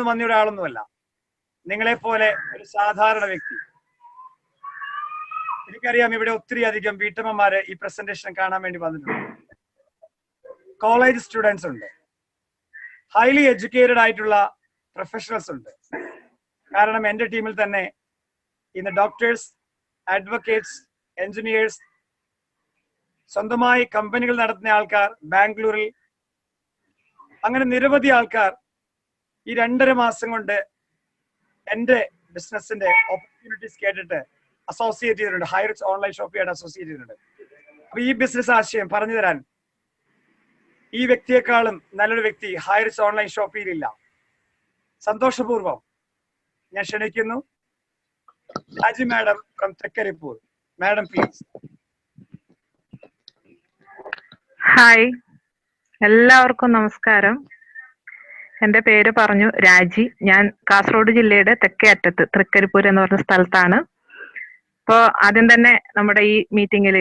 വന്ന ഒരാളൊന്നുമല്ല. നിങ്ങളെപ്പോലെ ഒരു സാധാരണ വ്യക്തി. എനിക്കറിയാം ഇവിടെ ഒത്തിരി അധികം വീട്ടമ്മമാര് ഈ പ്രസന്റേഷൻ കാണാൻ വേണ്ടി വന്നിട്ടുണ്ട്. കോളേജ് സ്റ്റുഡൻസ് ഉണ്ട്, ഹൈലി എഡ്യൂക്കേറ്റഡ് ആയിട്ടുള്ള പ്രൊഫഷണൽസ് ഉണ്ട്. കാരണം എൻ്റെ ടീമിൽ തന്നെ ഇന്ന് ഡോക്ടേഴ്സ്, അഡ്വക്കേറ്റ്സ്, എഞ്ചിനീയേഴ്സ്, സ്വന്തമായി കമ്പനികൾ നടത്തുന്ന ആൾക്കാർ, ബാംഗ്ലൂരിൽ അങ്ങനെ നിരവധി ആൾക്കാർ ഈ 2.5 മാസം കൊണ്ട് എൻ്റെ ബിസിനസിന്റെ ഓപ്പർച്യൂണിറ്റീസ് കേട്ടിട്ട് അസോസിയേറ്റ് ചെയ്തിട്ടുണ്ട്. ഹൈറിച്ച് ഓൺലൈൻ ഷോപ്പിയായിട്ട് അസോസിയേറ്റ് ചെയ്തിട്ടുണ്ട്. അപ്പൊ ഈ ബിസിനസ് ആശയം പറഞ്ഞു തരാൻ ഈ വ്യക്തിയെക്കാളും നല്ലൊരു വ്യക്തി ഹൈറിച്ച് ഓൺലൈൻ ഷോപ്പിയിലില്ല. സന്തോഷപൂർവ്വം ഞാൻ ക്ഷണിക്കുന്നു Raji madam from Trikaripur. Madam please. Hi, എല്ലാവർക്കും നമസ്കാരം. എൻ്റെ പേര് പറഞ്ഞു രാജി. ഞാൻ കാസർഗോഡ് ജില്ലയുടെ തെക്കേ അറ്റത്ത് തൃക്കരിപ്പൂർ എന്ന് പറഞ്ഞ സ്ഥലത്താണ്. അപ്പോൾ ആദ്യം തന്നെ നമ്മുടെ ഈ മീറ്റിങ്ങിൽ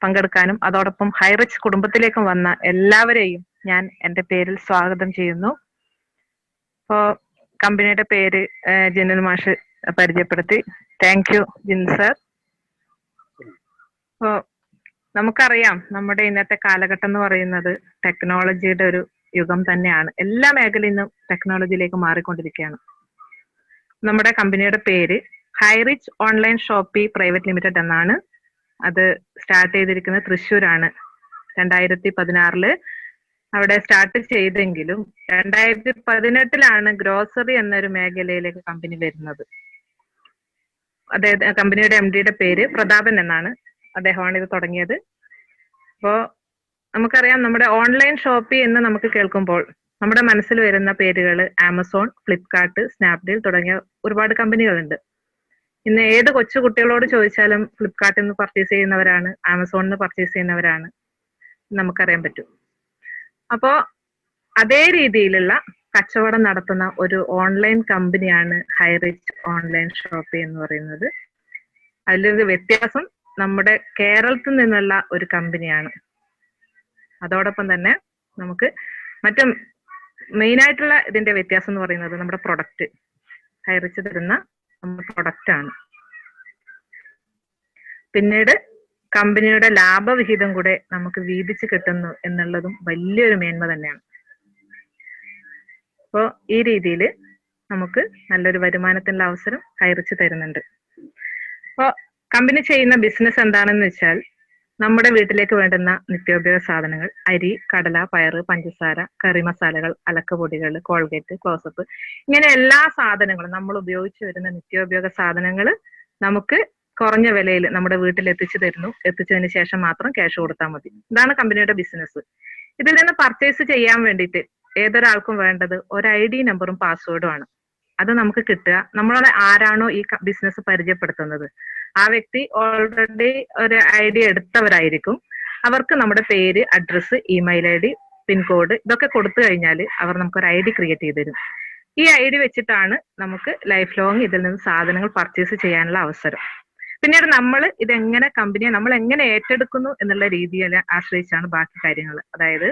പങ്കെടുക്കാനും അതോടൊപ്പം ഹൈറിച്ച് കുടുംബത്തിലേക്കും വന്ന എല്ലാവരെയും ഞാൻ എൻ്റെ പേരിൽ സ്വാഗതം ചെയ്യുന്നു. അപ്പോൾ കമ്പനിയുടെ പേര് ജിനൽ മാഷ് പരിചയപ്പെടുത്തി. Thank you Jin sir. അപ്പോൾ നമുക്കറിയാം നമ്മുടെ ഇന്നത്തെ കാലഘട്ടം എന്ന് പറയുന്നത് ടെക്നോളജിയുടെ ഒരു യുഗം തന്നെയാണ്. എല്ലാ മേഖലയിൽ നിന്നും ടെക്നോളജിയിലേക്ക് മാറിക്കൊണ്ടിരിക്കുകയാണ്. നമ്മുടെ കമ്പനിയുടെ പേര് Highrich online Shopee private limited എന്നാണ്. അത് സ്റ്റാർട്ട് ചെയ്തിരിക്കുന്നത് തൃശ്ശൂരാണ്. 2016 അവിടെ സ്റ്റാർട്ട് ചെയ്തെങ്കിലും 2018 ഗ്രോസറി എന്നൊരു മേഖലയിലേക്ക് കമ്പനി വരുന്നത്. അതായത് കമ്പനിയുടെ MD പേര് പ്രതാപൻ എന്നാണ്. അദ്ദേഹമാണ് ഇത് തുടങ്ങിയത്. അപ്പോൾ നമുക്കറിയാം നമ്മുടെ ഓൺലൈൻ ഷോപ്പി എന്ന് നമുക്ക് കേൾക്കുമ്പോൾ നമ്മുടെ മനസ്സിൽ വരുന്ന പേരുകൾ ആമസോൺ, ഫ്ലിപ്കാർട്ട്, സ്നാപ്ഡീൽ തുടങ്ങിയ ഒരുപാട് കമ്പനികളുണ്ട്. ഇന്ന് ഏത് കൊച്ചു കുട്ടികളോട് ചോദിച്ചാലും ഫ്ലിപ്കാർട്ടിൽ നിന്ന് പർച്ചേസ് ചെയ്യുന്നവരാണ്, ആമസോണിൽ നിന്ന് പർച്ചേസ് ചെയ്യുന്നവരാണ് നമുക്കറിയാൻ പറ്റും. അപ്പോൾ അതേ രീതിയിലുള്ള കച്ചവടം നടത്തുന്ന ഒരു ഓൺലൈൻ കമ്പനിയാണ് ഹൈറിച്ച് ഓൺലൈൻ ഷോപ്പി എന്ന് പറയുന്നത്. അതിലൊരു വ്യത്യാസം നമ്മുടെ കേരളത്തിൽ നിന്നുള്ള ഒരു കമ്പനിയാണ്. അതോടൊപ്പം തന്നെ നമുക്ക് മറ്റും മെയിനായിട്ടുള്ള ഇതിന്റെ വ്യത്യാസം എന്ന് പറയുന്നത് നമ്മുടെ പ്രൊഡക്റ്റ്, ഹൈറിച്ച് തരുന്ന നമ്മുടെ പ്രൊഡക്റ്റ് ആണ്. പിന്നീട് കമ്പനിയുടെ ലാഭവിഹിതം കൂടെ നമുക്ക് വീതിച്ച് കിട്ടുന്നു എന്നുള്ളതും വലിയൊരു മേന്മ തന്നെയാണ്. അപ്പോൾ ഈ രീതിയിൽ നമുക്ക് നല്ലൊരു വരുമാനത്തിനുള്ള അവസരം ഹൈറിച്ച് തരുന്നുണ്ട്. അപ്പോൾ കമ്പനി ചെയ്യുന്ന ബിസിനസ് എന്താണെന്ന് വെച്ചാൽ നമ്മുടെ വീട്ടിലേക്ക് വേണ്ടുന്ന നിത്യോപയോഗ സാധനങ്ങൾ, അരി, കടല, പയറ്, പഞ്ചസാര, കറി മസാലകൾ, അലക്കുപൊടികൾ, കോൾഗേറ്റ്, ക്ലോസപ്പ്, ഇങ്ങനെ എല്ലാ സാധനങ്ങളും നമ്മൾ ഉപയോഗിച്ച് വരുന്ന നിത്യോപയോഗ സാധനങ്ങൾ നമുക്ക് കുറഞ്ഞ വിലയിൽ നമ്മുടെ വീട്ടിൽ എത്തിച്ചു തരുന്നു. എത്തിച്ചതിന് ശേഷം മാത്രം ക്യാഷ് കൊടുത്താൽ മതി. ഇതാണ് കമ്പനിയുടെ ബിസിനസ്. ഇതിൽ നിന്ന് പർച്ചേസ് ചെയ്യാൻ വേണ്ടിയിട്ട് ഏതൊരാൾക്കും വേണ്ടത് ഒരു ID നമ്പറും പാസ്വേഡും ആണ്. അത് നമുക്ക് കിട്ടുക നമ്മളെ ആരാണോ ഈ ബിസിനസ് പരിചയപ്പെടുത്തുന്നത് ആ വ്യക്തി ഓൾറെഡി ഒരു ID എടുത്തവരായിരിക്കും. അവർക്ക് നമ്മുടെ പേര്, അഡ്രസ്സ്, ഇമെയിൽ ID, പിൻകോഡ് ഇതൊക്കെ കൊടുത്തു കഴിഞ്ഞാൽ അവർ നമുക്കൊരു ID ക്രിയേറ്റ് ചെയ്ത് തരും. ഈ ID വെച്ചിട്ടാണ് നമുക്ക് ലൈഫ് ലോങ് ഇതിൽ നിന്ന് സാധനങ്ങൾ പർച്ചേസ് ചെയ്യാനുള്ള അവസരം. പിന്നീട് നമ്മൾ ഇതെങ്ങനെ കമ്പനിയെ നമ്മൾ എങ്ങനെ ഏറ്റെടുക്കുന്നു എന്നുള്ള രീതിയെ ആശ്രയിച്ചാണ് ബാക്കി കാര്യങ്ങൾ. അതായത്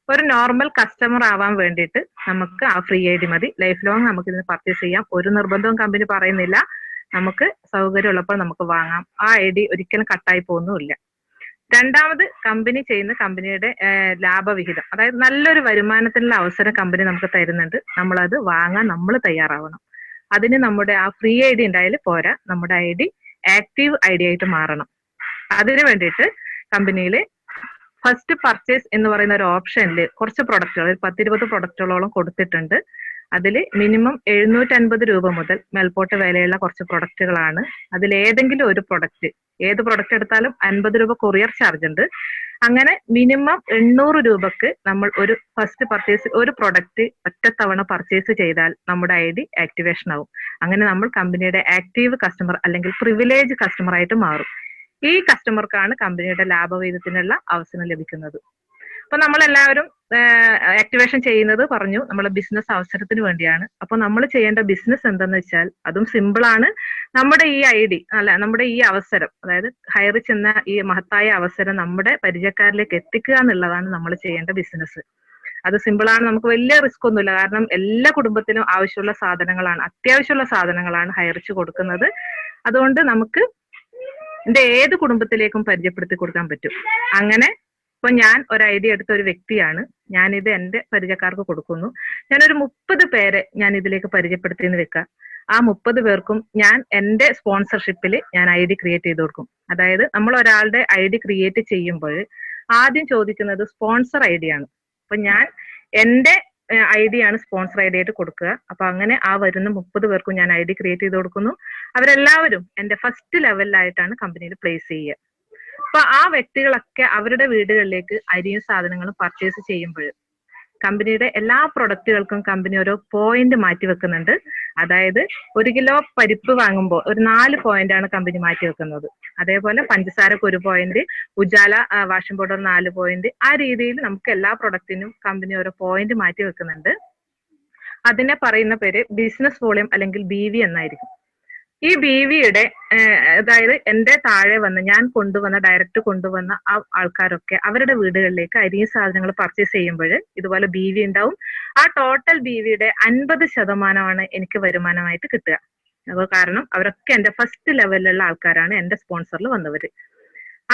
ഒരു നോർമൽ കസ്റ്റമർ ആവാൻ വേണ്ടിയിട്ട് നമുക്ക് ആ ഫ്രീ ID മതി. ലൈഫ് ലോങ് നമുക്ക് ഇതിന് പർച്ചേസ് ചെയ്യാം. ഒരു നിർബന്ധവും കമ്പനി പറയുന്നില്ല. നമുക്ക് സൗകര്യം ഉള്ളപ്പോൾ നമുക്ക് വാങ്ങാം. ആ ID ഒരിക്കലും കട്ടായി പോകുന്നുമില്ല. രണ്ടാമത് കമ്പനി ചെയ്യുന്ന കമ്പനിയുടെ ലാഭവിഹിതം, അതായത് നല്ലൊരു വരുമാനത്തിനുള്ള അവസരം കമ്പനി നമുക്ക് തരുന്നുണ്ട്. നമ്മളത് വാങ്ങാൻ നമ്മൾ തയ്യാറാവണം. അതിന് നമ്മുടെ ആ ഫ്രീ ID ഉണ്ടായാലും പോരാ, നമ്മുടെ ID ആക്റ്റീവ് ID ആയിട്ട് മാറണം. അതിനു വേണ്ടിയിട്ട് കമ്പനിയിൽ ഫസ്റ്റ് പർച്ചേസ് എന്ന് പറയുന്ന ഒരു ഓപ്ഷനിൽ കുറച്ച് പ്രൊഡക്റ്റുകൾ, 10-20 പ്രൊഡക്റ്റുകളോളം കൊടുത്തിട്ടുണ്ട്. അതിൽ മിനിമം 750 രൂപ മുതൽ മേൽപോട്ട് വിലയുള്ള കുറച്ച് പ്രൊഡക്റ്റുകളാണ്. അതിൽ ഏതെങ്കിലും ഒരു പ്രൊഡക്റ്റ്, ഏത് പ്രൊഡക്റ്റ് എടുത്താലും 50 രൂപ കൊറിയർ ചാർജ് ഉണ്ട്. അങ്ങനെ മിനിമം 800 രൂപക്ക് നമ്മൾ ഒരു ഫസ്റ്റ് പർച്ചേസ് ഒരു പ്രൊഡക്റ്റ് ഒറ്റത്തവണ പർച്ചേസ് ചെയ്താൽ നമ്മുടെ ID ആക്ടിവേഷൻ ആവും. അങ്ങനെ നമ്മൾ കമ്പനിയുടെ ആക്റ്റീവ് കസ്റ്റമർ അല്ലെങ്കിൽ പ്രിവിലേജ് കസ്റ്റമർ ആയിട്ട് മാറും. ഈ കസ്റ്റമർക്കാണ് കമ്പനിയുടെ ലാഭവിഹിതത്തിനുള്ള അവസരം ലഭിക്കുന്നത്. അപ്പൊ നമ്മളെല്ലാവരും ആക്ടിവേഷൻ ചെയ്യുന്നത് പറഞ്ഞു നമ്മളെ ബിസിനസ് അവസരത്തിന് വേണ്ടിയാണ്. അപ്പൊ നമ്മൾ ചെയ്യേണ്ട ബിസിനസ് എന്തെന്ന് വെച്ചാൽ അതും സിമ്പിളാണ്. നമ്മുടെ ഈ ID നമ്മുടെ ഈ അവസരം, അതായത് ഹൈറിച്ച് എന്ന ഈ മഹത്തായ അവസരം നമ്മുടെ പരിചയക്കാരിലേക്ക് എത്തിക്കുക എന്നുള്ളതാണ് നമ്മൾ ചെയ്യേണ്ട ബിസിനസ്. അത് സിമ്പിൾ ആണ്, നമുക്ക് വലിയ റിസ്ക് ഒന്നുമില്ല. കാരണം എല്ലാ കുടുംബത്തിനും ആവശ്യമുള്ള സാധനങ്ങളാണ്, അത്യാവശ്യമുള്ള സാധനങ്ങളാണ് ഹൈറിച്ച് കൊടുക്കുന്നത്. അതുകൊണ്ട് നമുക്ക് എന്റെ ഏത് കുടുംബത്തിലേക്കും പരിചയപ്പെടുത്തി കൊടുക്കാൻ പറ്റും. അങ്ങനെ ഇപ്പൊ ഞാൻ ഒരു ഐഡിയ എടുത്ത ഒരു വ്യക്തിയാണ്, ഞാനിത് എന്റെ പരിചയക്കാർക്ക് കൊടുക്കുന്നു. ഞാനൊരു 30 പേരെ ഞാൻ ഇതിലേക്ക് പരിചയപ്പെടുത്തിയെന്ന് വെക്കാം. ആ 30 പേർക്കും ഞാൻ എന്റെ സ്പോൺസർഷിപ്പിൽ ഞാൻ ID ക്രിയേറ്റ് ചെയ്ത് കൊടുക്കും. അതായത് നമ്മൾ ഒരാളുടെ ID ക്രിയേറ്റ് ചെയ്യുമ്പോൾ ആദ്യം ചോദിക്കുന്നത് സ്പോൺസർ ID ആണ്. അപ്പൊ ഞാൻ എന്റെ ID ആണ് സ്പോൺസർ ID ആയിട്ട് കൊടുക്കുക. അപ്പൊ അങ്ങനെ ആ വരുന്ന 30 പേർക്കും ഞാൻ ID ക്രിയേറ്റ് ചെയ്ത് കൊടുക്കുന്നു. അവരെല്ലാവരും എന്റെ ഫസ്റ്റ് ലെവലിലായിട്ടാണ് കമ്പനിയിൽ പ്ലേസ് ചെയ്യുക. അപ്പൊ ആ വ്യക്തികളൊക്കെ അവരുടെ വീടുകളിലേക്ക് അരിയും സാധനങ്ങളും പർച്ചേസ് ചെയ്യുമ്പോൾ കമ്പനിയുടെ എല്ലാ പ്രൊഡക്റ്റുകൾക്കും കമ്പനി ഓരോ പോയിന്റ് മാറ്റി വെക്കുന്നുണ്ട്. അതായത് 1 കിലോ പരിപ്പ് വാങ്ങുമ്പോൾ ഒരു 4 പോയിന്റ് ആണ് കമ്പനി മാറ്റി വെക്കുന്നത്. അതേപോലെ പഞ്ചസാരക്ക് 1 point, Ujala washing powder 4 point. ആ രീതിയിൽ നമുക്ക് എല്ലാ പ്രൊഡക്റ്റിനും കമ്പനി ഓരോ പോയിന്റ് മാറ്റി വെക്കുന്നുണ്ട്. അതിനെ പറയുന്ന പേര് ബിസിനസ് വോളിയം അല്ലെങ്കിൽ BV എന്നായിരിക്കും. ഈ BVയുടെ അതായത് എന്റെ താഴെ വന്ന് ഞാൻ ഡയറക്റ്റ് കൊണ്ടുവന്ന ആ ആൾക്കാരൊക്കെ അവരുടെ വീടുകളിലേക്ക് അരിയും സാധനങ്ങൾ പർച്ചേസ് ചെയ്യുമ്പോൾ ഇതുപോലെ BV ഉണ്ടാവും. ആ ടോട്ടൽ BVയുടെ 50% എനിക്ക് വരുമാനമായിട്ട് കിട്ടുക. അപ്പോൾ കാരണം അവരൊക്കെ എന്റെ ഫസ്റ്റ് ലെവലിലുള്ള ആൾക്കാരാണ്, എന്റെ സ്പോൺസറിൽ വന്നവര്.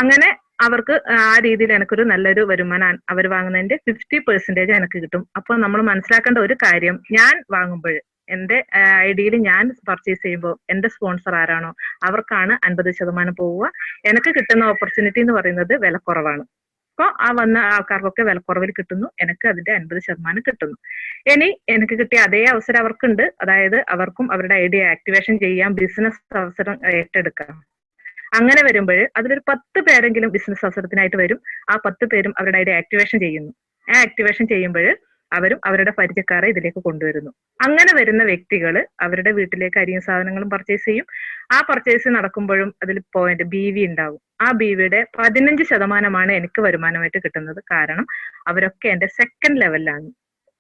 അങ്ങനെ അവർക്ക് ആ രീതിയിൽ എനിക്കൊരു നല്ലൊരു വരുമാനം അവർ വാങ്ങുന്നതിന്റെ 50% എനിക്ക് കിട്ടും. അപ്പൊ നമ്മൾ മനസ്സിലാക്കേണ്ട ഒരു കാര്യം, ഞാൻ വാങ്ങുമ്പോൾ എന്റെ ഐഡിയിൽ ഞാൻ പർച്ചേസ് ചെയ്യുമ്പോൾ എന്റെ സ്പോൺസർ ആരാണോ അവർക്കാണ് 50% പോവുക. എനിക്ക് കിട്ടുന്ന ഓപ്പർച്യൂണിറ്റി എന്ന് പറയുന്നത് വിലക്കുറവാണ്. അപ്പോൾ ആ വന്ന ആൾക്കാർക്കൊക്കെ വിലക്കുറവിൽ കിട്ടുന്നു, എനിക്ക് അതിന്റെ 50% കിട്ടുന്നു. ഇനി എനിക്ക് കിട്ടിയ അതേ അവസരം അവർക്കുണ്ട്. അതായത് അവർക്കും അവരുടെ ഐഡിയ ആക്ടിവേഷൻ ചെയ്യാം, ബിസിനസ് അവസരം ഏറ്റെടുക്കാം. അങ്ങനെ വരുമ്പോൾ അതിലൊരു 10 പേരെങ്കിലും ബിസിനസ് അവസരത്തിനായിട്ട് വരും. ആ 10 പേരും അവരുടെ ഐഡിയ ആക്ടിവേഷൻ ചെയ്യുന്നു. ആ ആക്ടിവേഷൻ ചെയ്യുമ്പോൾ അവരും അവരുടെ പരിചയക്കാരെ ഇതിലേക്ക് കൊണ്ടുവരുന്നു. അങ്ങനെ വരുന്ന വ്യക്തികൾ അവരുടെ വീട്ടിലേക്ക് അരിയും സാധനങ്ങളും പർച്ചേസ് ചെയ്യും. ആ പർച്ചേസ് നടക്കുമ്പോഴും അതിൽ പോയിന്റ് BV ഉണ്ടാവും. ആ BVയുടെ 15% എനിക്ക് വരുമാനമായിട്ട് കിട്ടുന്നത്. കാരണം അവരൊക്കെ എന്റെ സെക്കൻഡ് ലെവലിലാണ്.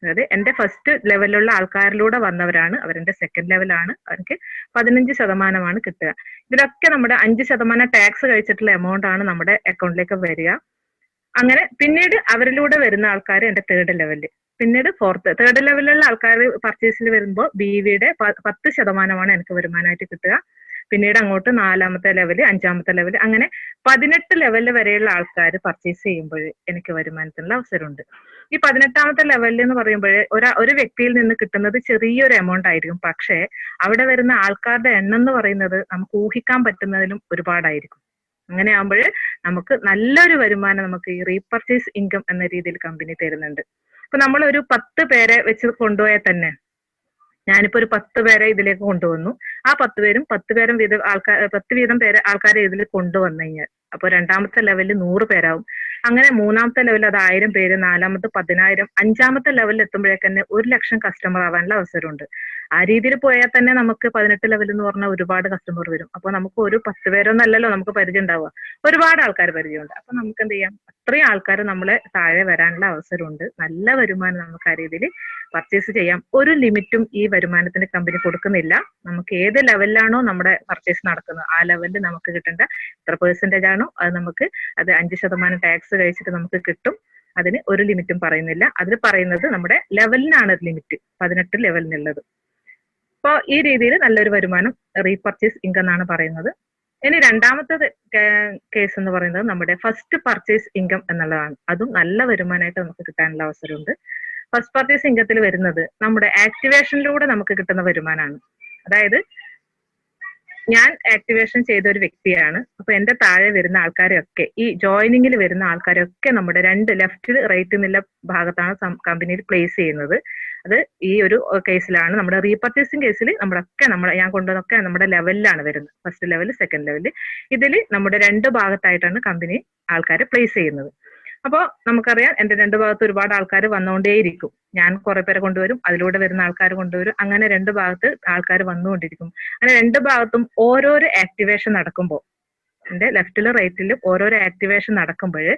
അതായത് എന്റെ ഫസ്റ്റ് ലെവലിലുള്ള ആൾക്കാരിലൂടെ വന്നവരാണ്, അവരെന്റെ സെക്കൻഡ് ലെവലാണ്. അവർക്ക് 15% കിട്ടുക. ഇതിലൊക്കെ നമ്മുടെ 5% ടാക്സ് കഴിച്ചിട്ടുള്ള എമൗണ്ട് ആണ് നമ്മുടെ അക്കൗണ്ടിലേക്ക് വരിക. അങ്ങനെ പിന്നീട് അവരിലൂടെ വരുന്ന ആൾക്കാർ എന്റെ തേർഡ് ലെവലിൽ, പിന്നീട് തേർഡ് ലെവലിലുള്ള ആൾക്കാർ പർച്ചേസിൽ വരുമ്പോൾ BVയുടെ 10% എനിക്ക് വരുമാനമായിട്ട് കിട്ടുക. പിന്നീട് അങ്ങോട്ട് 4ാമത്തെ ലെവല്, 5ാമത്തെ ലെവല്, അങ്ങനെ 18 ലെവലിൽ വരെയുള്ള ആൾക്കാർ പർച്ചേസ് ചെയ്യുമ്പോൾ എനിക്ക് വരുമാനത്തിനുള്ള അവസരമുണ്ട്. ഈ 18ാമത്തെ ലെവലിൽ എന്ന് പറയുമ്പോൾ ഒരു വ്യക്തിയിൽ നിന്ന് കിട്ടുന്നത് ചെറിയൊരു എമൗണ്ട് ആയിരിക്കും. പക്ഷേ അവിടെ വരുന്ന ആൾക്കാരുടെ എണ്ണം എന്ന് പറയുന്നത് നമുക്ക് ഊഹിക്കാൻ പറ്റുന്നതിലും ഒരുപാടായിരിക്കും. അങ്ങനെ ആകുമ്പോൾ നമുക്ക് നല്ലൊരു വരുമാനം നമുക്ക് ഈ റീപർച്ചേസ് ഇൻകം എന്ന രീതിയിൽ കമ്പനി തരുന്നുണ്ട്. അപ്പൊ നമ്മൾ ഒരു 10 പേരെ വെച്ച് കൊണ്ടുപോയാൽ തന്നെ, ഞാനിപ്പോ ഒരു 10 പേരെ ഇതിലേക്ക് കൊണ്ടുവന്നു. ആ 10 പേരും 10 വീതം ആൾക്കാരെ ഇതിൽ കൊണ്ടുവന്നു കഴിഞ്ഞാൽ അപ്പൊ 2ാമത്തെ ലെവലിൽ 100 പേരാവും. അങ്ങനെ 3ാമത്തെ ലെവലിൽ അത് 1000 പേര്, 4ാമത്തെ 10,000, 5ാമത്തെ ലെവലിൽ എത്തുമ്പോഴേക്ക് തന്നെ 1,00,000 കസ്റ്റമർ ആവാനുള്ള അവസരമുണ്ട്. ആ രീതിയിൽ പോയാൽ തന്നെ നമുക്ക് 18 ലെവൽ എന്ന് പറഞ്ഞാൽ ഒരുപാട് കസ്റ്റമർ വരും. അപ്പൊ നമുക്ക് ഒരു 10 പേരൊന്നല്ലല്ലോ നമുക്ക് പരിചയം ഉണ്ടാവുക, ഒരുപാട് ആൾക്കാർ പരിചയമുണ്ട്. അപ്പൊ നമുക്ക് എന്ത് ചെയ്യാം, അത്രയും ആൾക്കാർ നമ്മളെ താഴെ വരാനുള്ള അവസരമുണ്ട്. നല്ല വരുമാനം നമുക്ക് ആ രീതിയിൽ പർച്ചേസ് ചെയ്യാം. ഒരു ലിമിറ്റും ഈ വരുമാനത്തിന് കമ്പനി കൊടുക്കുന്നില്ല. നമുക്ക് ഏത് ലെവലിലാണോ നമ്മുടെ പർച്ചേസ് നടക്കുന്നത് ആ ലെവലിൽ നമുക്ക് കിട്ടേണ്ട എത്ര % ആണോ അത് 5% ടാക്സ് കഴിച്ചിട്ട് നമുക്ക് കിട്ടും. അതിന് ഒരു ലിമിറ്റും പറയുന്നില്ല. അതിൽ പറയുന്നത് നമ്മുടെ ലെവലിനാണ് ലിമിറ്റ്, 18 ലെവലിനുള്ളത്. അപ്പോൾ ഈ രീതിയിൽ നല്ലൊരു വരുമാനം റീപർച്ചേസ് ഇൻകം എന്നാണ് പറയുന്നത്. ഇനി 2ാമത്തെ കേസ് എന്ന് പറയുന്നത് നമ്മുടെ ഫസ്റ്റ് പർച്ചേസ് ഇൻകം എന്നുള്ളതാണ്. അതും നല്ല വരുമാനമായിട്ട് നമുക്ക് കിട്ടാനുള്ള അവസരമുണ്ട്. ഫസ്റ്റ് പർച്ചേസ് ഇൻകത്തിൽ വരുന്നത് നമ്മുടെ ആക്ടിവേഷനിലൂടെ നമുക്ക് കിട്ടുന്ന വരുമാനമാണ്. അതായത് ഞാൻ ആക്ടിവേഷൻ ചെയ്ത ഒരു വ്യക്തിയാണ്. അപ്പൊ എന്റെ താഴെ വരുന്ന ആൾക്കാരെയൊക്കെ, ഈ ജോയിനിങ്ങിൽ വരുന്ന ആൾക്കാരെയൊക്കെ നമ്മുടെ 2 ലെഫ്റ്റ് റൈറ്റ് എന്നുള്ള ഭാഗത്താണ് കമ്പനിയിൽ പ്ലേസ് ചെയ്യുന്നത്. അത് ഈ ഒരു കേസിലാണ്. നമ്മുടെ റീപർച്ചേസിംഗ് കേസിൽ ഞാൻ കൊണ്ടുവന്നൊക്കെ നമ്മുടെ ലെവലിലാണ് വരുന്നത്. First level, second level. ഇതിൽ നമ്മുടെ 2 ഭാഗത്തായിട്ടാണ് കമ്പനി ആൾക്കാരെ പ്ലേസ് ചെയ്യുന്നത്. അപ്പോൾ നമുക്കറിയാം എന്റെ 2 ഭാഗത്ത് ഒരുപാട് ആൾക്കാർ വന്നുകൊണ്ടേയിരിക്കും. ഞാൻ കുറെ പേരെ കൊണ്ടുവരും, അതിലൂടെ വരുന്ന ആൾക്കാർ കൊണ്ടുവരും. അങ്ങനെ 2 ഭാഗത്ത് ആൾക്കാർ വന്നുകൊണ്ടിരിക്കും. അങ്ങനെ 2 ഭാഗത്തും ഓരോരോ ആക്ടിവേഷൻ നടക്കുമ്പോൾ, എന്റെ ലെഫ്റ്റിലും റൈറ്റിലും ഓരോരോ ആക്ടിവേഷൻ നടക്കുമ്പോൾ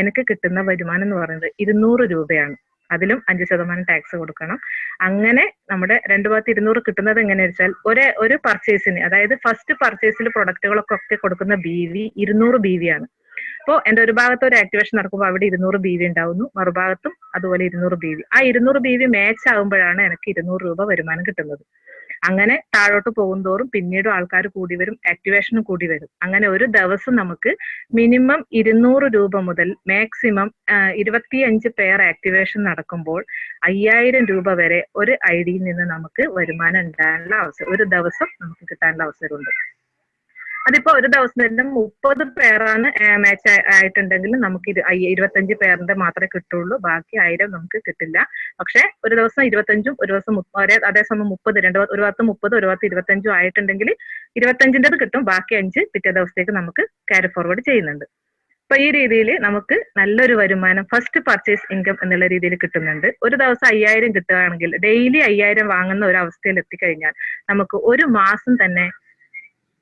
എനിക്ക് കിട്ടുന്ന വരുമാനം എന്ന് പറയുന്നത് 200 രൂപയാണ്. അതിലും 5% ടാക്സ് കൊടുക്കണം. അങ്ങനെ നമ്മുടെ 2 ഭാഗത്ത് 200 കിട്ടുന്നത് എങ്ങനെയാണെന്ന് വെച്ചാൽ ഒരു പർച്ചേസിന്, അതായത് ഫസ്റ്റ് പർച്ചേസിൽ പ്രൊഡക്റ്റുകളൊക്കെ കൊടുക്കുന്ന BV 200 BV ആണ്. അപ്പോൾ എന്റെ ഒരു ഭാഗത്ത് ഒരു ആക്ടിവേഷൻ നടക്കുമ്പോൾ അവിടെ 200 BV ഉണ്ടാവുന്നു, മറുഭാഗത്തും അതുപോലെ 200 BV. ആ 200 BV മാച്ച് ആകുമ്പോഴാണ് എനിക്ക് 200 രൂപ വരുമാനം കിട്ടുന്നത്. അങ്ങനെ താഴോട്ട് പോകുന്തോറും പിന്നീട് ആൾക്കാർ കൂടി വരും, ആക്ടിവേഷനും കൂടി വരും. അങ്ങനെ ഒരു ദിവസം നമുക്ക് മിനിമം 200 രൂപ മുതൽ മാക്സിമം 25 പേർ ആക്ടിവേഷൻ നടക്കുമ്പോൾ 5000 രൂപ വരെ ഒരു ഐഡിയിൽ നിന്ന് നമുക്ക് വരുമാനം ഉണ്ടാകാനുള്ള അവസരം, ഒരു ദിവസം നമുക്ക് കിട്ടാനുള്ള അവസരമുണ്ട്. അതിപ്പോ ഒരു ദിവസം തന്നെ 30 പേരാണ് മാച്ച് ആയിട്ടുണ്ടെങ്കിൽ നമുക്ക് 25 പേരിന്റെ മാത്രമേ കിട്ടുള്ളൂ, ബാക്കി 1000 നമുക്ക് കിട്ടില്ല. പക്ഷെ ഒരു ദിവസം 25ഉം ഒരു ദിവസം അതേസമയം 30, ഒരു ഭാഗത്ത് 30 ഒരു ഭാഗത്ത് 25ഉം ആയിട്ടുണ്ടെങ്കിൽ 25ൻ്റെത് കിട്ടും, ബാക്കി 5 പിറ്റേ ദിവസത്തേക്ക് നമുക്ക് ക്യാരി ഫോർവേഡ് ചെയ്യുന്നുണ്ട്. അപ്പൊ ഈ രീതിയിൽ നമുക്ക് നല്ലൊരു വരുമാനം ഫസ്റ്റ് പർച്ചേസ് ഇൻകം എന്നുള്ള രീതിയിൽ കിട്ടുന്നുണ്ട്. ഒരു ദിവസം 5000 കിട്ടുകയാണെങ്കിൽ ഡെയിലി 5000 വാങ്ങുന്ന ഒരു അവസ്ഥയിൽ എത്തിക്കഴിഞ്ഞാൽ നമുക്ക് ഒരു മാസം തന്നെ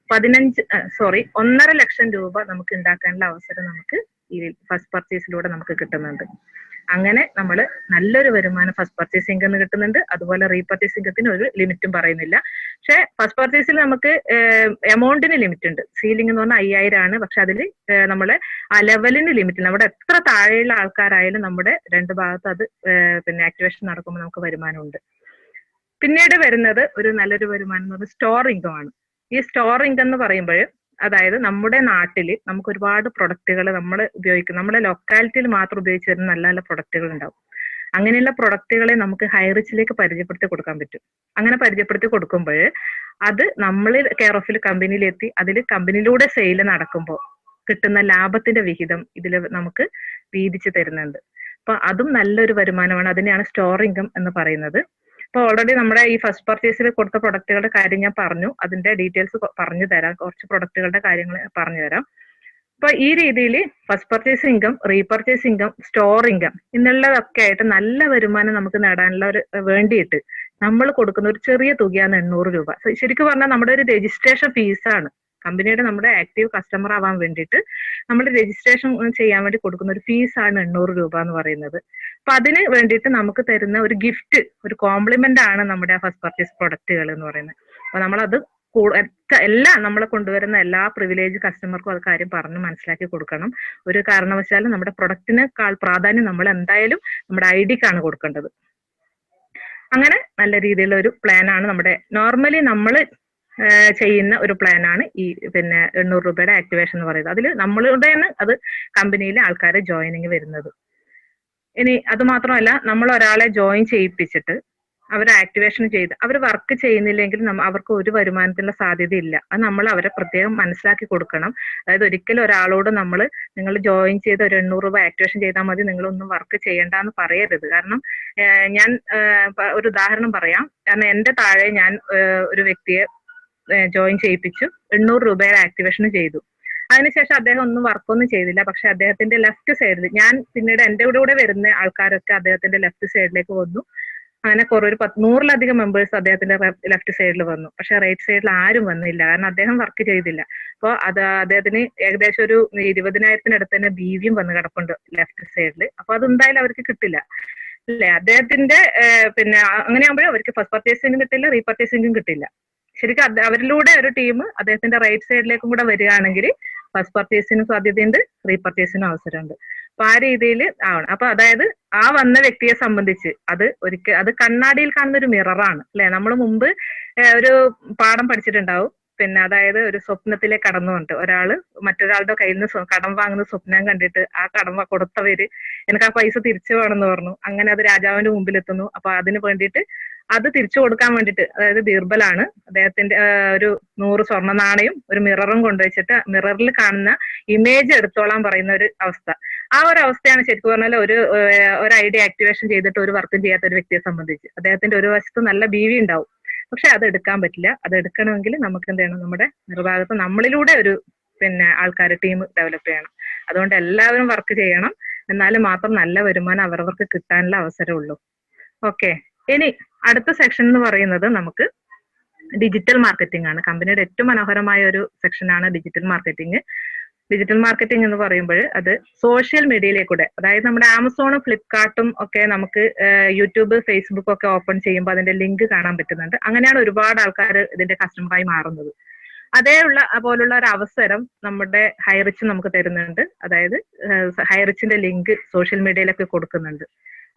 1.5 ലക്ഷം രൂപ നമുക്ക് ഉണ്ടാക്കാനുള്ള അവസരം നമുക്ക് ഈ ഫസ്റ്റ് പർച്ചേസിലൂടെ നമുക്ക് കിട്ടുന്നുണ്ട്. അങ്ങനെ നമ്മൾ നല്ലൊരു വരുമാനം ഫസ്റ്റ് പർച്ചേസ് ഇൻകം കിട്ടുന്നുണ്ട്. അതുപോലെ റീപർച്ചേസ് ഇൻകത്തിന് ഒരു ലിമിറ്റും പറയുന്നില്ല. പക്ഷെ ഫസ്റ്റ് പർച്ചേസിൽ നമുക്ക് എമൗണ്ടിന് ലിമിറ്റ് ഉണ്ട്. സീലിംഗ് എന്ന് പറഞ്ഞാൽ 5000 ആണ്. പക്ഷെ അതിൽ നമ്മളെ ആ ലെവലിന് ലിമിറ്റ്, നമ്മുടെ എത്ര താഴെയുള്ള ആൾക്കാരായാലും നമ്മുടെ രണ്ട് ഭാഗത്ത് അത് പിന്നെ ആക്ടിവേഷൻ നടക്കുമ്പോൾ നമുക്ക് വരുമാനമുണ്ട്. പിന്നീട് വരുന്നത് ഒരു നല്ലൊരു വരുമാനം എന്ന് പറയുന്നത് സ്റ്റോർ ഇൻകം ആണ്. ഈ സ്റ്റോർ ഇൻകം എന്ന് പറയുമ്പോൾ അതായത് നമ്മുടെ നാട്ടിൽ നമുക്ക് ഒരുപാട് പ്രൊഡക്റ്റുകൾ നമ്മൾ ഉപയോഗിക്കും, നമ്മുടെ ലൊക്കാലിറ്റിയിൽ മാത്രം ഉപയോഗിച്ച് വരുന്ന നല്ല നല്ല പ്രൊഡക്റ്റുകൾ ഉണ്ടാവും. അങ്ങനെയുള്ള പ്രൊഡക്റ്റുകളെ നമുക്ക് ഹൈറിച്ചിലേക്ക് പരിചയപ്പെടുത്തി കൊടുക്കാൻ പറ്റും. അങ്ങനെ പരിചയപ്പെടുത്തി കൊടുക്കുമ്പോൾ അത് നമ്മൾ കെയർ ഓഫിൽ കമ്പനിയിലെത്തി അതിൽ കമ്പനിയിലൂടെ സെയിൽ നടക്കുമ്പോൾ കിട്ടുന്ന ലാഭത്തിന്റെ വിഹിതം ഇതിൽ നമുക്ക് വീതിച്ച് തരുന്നുണ്ട്. അപ്പൊ അതും നല്ലൊരു വരുമാനമാണ്. അതിനെയാണ് സ്റ്റോർ ഇൻകം എന്ന് പറയുന്നത്. അപ്പൊ ഓൾറെഡി നമ്മുടെ ഈ ഫസ്റ്റ് പർച്ചേസിൽ കൊടുത്ത പ്രൊഡക്റ്റുകളുടെ കാര്യം ഞാൻ പറഞ്ഞു, അതിന്റെ ഡീറ്റെയിൽസ് പറഞ്ഞു തരാം, കുറച്ച് പ്രൊഡക്റ്റുകളുടെ കാര്യങ്ങൾ പറഞ്ഞു തരാം. അപ്പൊ ഈ രീതിയിൽ first purchase income, repurchase income, store income എന്നുള്ളതൊക്കെ ആയിട്ട് നല്ല വരുമാനം നമുക്ക് നേടാനുള്ള ഒരു വേണ്ടിയിട്ട് നമ്മൾ കൊടുക്കുന്ന ഒരു ചെറിയ തുകയാണ് 800 രൂപ. ശരിക്കും പറഞ്ഞാൽ നമ്മുടെ ഒരു രജിസ്ട്രേഷൻ ഫീസാണ്. കമ്പനിയുടെ നമ്മുടെ ആക്റ്റീവ് കസ്റ്റമർ ആവാൻ വേണ്ടിയിട്ട് നമ്മൾ രജിസ്ട്രേഷൻ ചെയ്യാൻ വേണ്ടി കൊടുക്കുന്ന ഒരു ഫീസാണ് 800 രൂപ എന്ന് പറയുന്നത്. അപ്പൊ അതിന് വേണ്ടിയിട്ട് നമുക്ക് തരുന്ന ഒരു ഗിഫ്റ്റ്, ഒരു കോംപ്ലിമെന്റ് ആണ് നമ്മുടെ ഫസ്റ്റ് പർച്ചേസ് പ്രൊഡക്റ്റുകൾ എന്ന് പറയുന്നത്. അപ്പൊ നമ്മളത് എല്ലാം നമ്മളെ കൊണ്ടുവരുന്ന എല്ലാ പ്രിവിലേജ് കസ്റ്റമർക്കും അത് കാര്യം പറഞ്ഞ് മനസ്സിലാക്കി കൊടുക്കണം. ഒരു കാരണവശാലും നമ്മുടെ പ്രൊഡക്റ്റിനേക്കാൾ പ്രാധാന്യം നമ്മൾ എന്തായാലും നമ്മുടെ ഐഡിക്കാണ് കൊടുക്കേണ്ടത്. അങ്ങനെ നല്ല രീതിയിലുള്ള ഒരു പ്ലാനാണ് നമ്മുടെ നോർമലി നമ്മൾ ചെയ്യുന്ന ഒരു പ്ലാനാണ് ഈ പിന്നെ 800 രൂപയുടെ ആക്ടിവേഷൻ എന്ന് പറയുന്നത്. അതിൽ നമ്മളുടെയാണ് അത് കമ്പനിയിലെ ആൾക്കാരെ ജോയിനിങ് വരുന്നത്. ഇനി അത് മാത്രമല്ല, നമ്മൾ ഒരാളെ ജോയിൻ ചെയ്യിപ്പിച്ചിട്ട് അവർ ആക്ടിവേഷൻ ചെയ്ത് അവർ വർക്ക് ചെയ്യുന്നില്ലെങ്കിൽ അവർക്ക് ഒരു വരുമാനത്തിനുള്ള സാധ്യതയില്ല. അത് നമ്മൾ അവരെ പ്രത്യേകം മനസ്സിലാക്കി കൊടുക്കണം. അതായത് ഒരിക്കലും ഒരാളോട് നിങ്ങൾ ജോയിൻ ചെയ്ത് ഒരു 800 രൂപ ആക്ടിവേഷൻ ചെയ്താൽ മതി, നിങ്ങളൊന്നും വർക്ക് ചെയ്യണ്ട എന്ന് പറയരുത്. കാരണം ഞാൻ ഒരു ഉദാഹരണം പറയാം. കാരണം എന്റെ താഴെ ഞാൻ ഒരു വ്യക്തിയെ ജോയിൻ ചെയ്യിപ്പിച്ചു, 800 രൂപയുടെ ആക്ടിവേഷൻ ചെയ്തു. അതിനുശേഷം അദ്ദേഹം ഒന്നും വർക്കൊന്നും ചെയ്തില്ല. പക്ഷെ അദ്ദേഹത്തിന്റെ ലെഫ്റ്റ് സൈഡിൽ ഞാൻ പിന്നീട് എന്റെ കൂടെ വരുന്ന ആൾക്കാരൊക്കെ അദ്ദേഹത്തിന്റെ ലെഫ്റ്റ് സൈഡിലേക്ക് വന്നു. അങ്ങനെ ഒരു 100-ലധികം മെമ്പേഴ്സ് അദ്ദേഹത്തിന്റെ ലെഫ്റ്റ് സൈഡിൽ വന്നു. പക്ഷെ റൈറ്റ് സൈഡിൽ ആരും വന്നില്ല, കാരണം അദ്ദേഹം വർക്ക് ചെയ്തില്ല. അപ്പൊ അദ്ദേഹത്തിന് ഏകദേശം ഒരു 20,000-അടുത്ത് തന്നെ BVയും വന്ന് കിടപ്പുണ്ട് ലെഫ്റ്റ് സൈഡിൽ. അപ്പൊ അതെന്തായാലും അവർക്ക് കിട്ടില്ല അല്ലെ. അദ്ദേഹത്തിന്റെ പിന്നെ അങ്ങനെയാകുമ്പോഴും അവർക്ക് ഫസ്റ്റ് പർച്ചേസിംഗും കിട്ടില്ല, റീപർച്ചേസിംഗും കിട്ടില്ല. ശരിക്കും അവരിലൂടെ ഒരു ടീം അദ്ദേഹത്തിന്റെ റൈറ്റ് സൈഡിലേക്കും കൂടെ വരികയാണെങ്കിൽ ഫസ്റ്റ് പർച്ചേസിനും സാധ്യതയുണ്ട്, റീപർച്ചേസിനും അവസരമുണ്ട്. അപ്പൊ ആ രീതിയിൽ ആവണം. അപ്പൊ അതായത് ആ വന്ന വ്യക്തിയെ സംബന്ധിച്ച് അത് കണ്ണാടിയിൽ കാണുന്ന ഒരു മിററാണ് അല്ലെ. നമ്മൾ മുമ്പ് ഒരു പാഠം പഠിച്ചിട്ടുണ്ടാവും. പിന്നെ അതായത് ഒരു സ്വപ്നത്തിലേക്ക് കടന്നു വന്നിട്ട് ഒരാള് മറ്റൊരാളുടെ കയ്യിൽ നിന്ന് കടം വാങ്ങുന്ന സ്വപ്നം കണ്ടിട്ട് ആ കടം കൊടുത്തവര് എനിക്ക് ആ പൈസ തിരിച്ചു വേണമെന്ന് പറഞ്ഞു. അങ്ങനെ അത് രാജാവിന്റെ മുമ്പിൽ എത്തുന്നു. അപ്പൊ അതിന് വേണ്ടിയിട്ട് അത് തിരിച്ചു കൊടുക്കാൻ വേണ്ടിയിട്ട്, അതായത് ബീർബലാണ് അദ്ദേഹത്തിന്റെ ഒരു 100 സ്വർണ്ണ നാണയം ഒരു മിററും കൊണ്ടുവച്ചിട്ട് മിററിൽ കാണുന്ന ഇമേജ് എടുത്തോളാൻ പറയുന്ന ഒരു അവസ്ഥ. ആ ഒരു അവസ്ഥയാണ് ശരിക്കും പറഞ്ഞാൽ ഒരു ഐഡിയ ആക്ടിവേഷൻ ചെയ്തിട്ട് ഒരു വർക്കും ചെയ്യാത്ത ഒരു വ്യക്തിയെ സംബന്ധിച്ച്. അദ്ദേഹത്തിന്റെ ഒരു വശത്ത് നല്ല BV ഉണ്ടാവും, പക്ഷെ അത് എടുക്കാൻ പറ്റില്ല. അത് എടുക്കണമെങ്കിൽ നമുക്ക് എന്ത് ചെയ്യണം, നമ്മുടെ നിർഭാഗത്ത് നമ്മളിലൂടെ ഒരു പിന്നെ ആൾക്കാർ ടീം ഡെവലപ്പ് ചെയ്യണം. അതുകൊണ്ട് എല്ലാവരും വർക്ക് ചെയ്യണം, എന്നാലും മാത്രം നല്ല വരുമാനം അവരവർക്ക് കിട്ടാനുള്ള അവസരമുള്ളൂ. ഓക്കെ, ഇനി അടുത്ത സെക്ഷൻ എന്ന് പറയുന്നത് നമുക്ക് ഡിജിറ്റൽ മാർക്കറ്റിംഗ് ആണ്. കമ്പനിയുടെ ഏറ്റവും മനോഹരമായ ഒരു സെക്ഷനാണ് ഡിജിറ്റൽ മാർക്കറ്റിംഗ്. ഡിജിറ്റൽ മാർക്കറ്റിംഗ് എന്ന് പറയുമ്പോൾ അത് സോഷ്യൽ മീഡിയയിലേക്കൂടെ, അതായത് നമ്മുടെ ആമസോണും ഫ്ലിപ്കാർട്ടും ഒക്കെ നമുക്ക് യൂട്യൂബ്, ഫേസ്ബുക്ക് ഒക്കെ ഓപ്പൺ ചെയ്യുമ്പോൾ അതിന്റെ ലിങ്ക് കാണാൻ പറ്റുന്നുണ്ട്. അങ്ങനെയാണ് ഒരുപാട് ആൾക്കാർ ഇതിന്റെ കസ്റ്റമറായി മാറുന്നത്. പോലുള്ള ഒരു അവസരം നമ്മുടെ ഹൈറിച്ച് നമുക്ക് തരുന്നുണ്ട്. അതായത് ഹൈറിച്ചിന്റെ ലിങ്ക് സോഷ്യൽ മീഡിയയിലൊക്കെ കൊടുക്കുന്നുണ്ട്.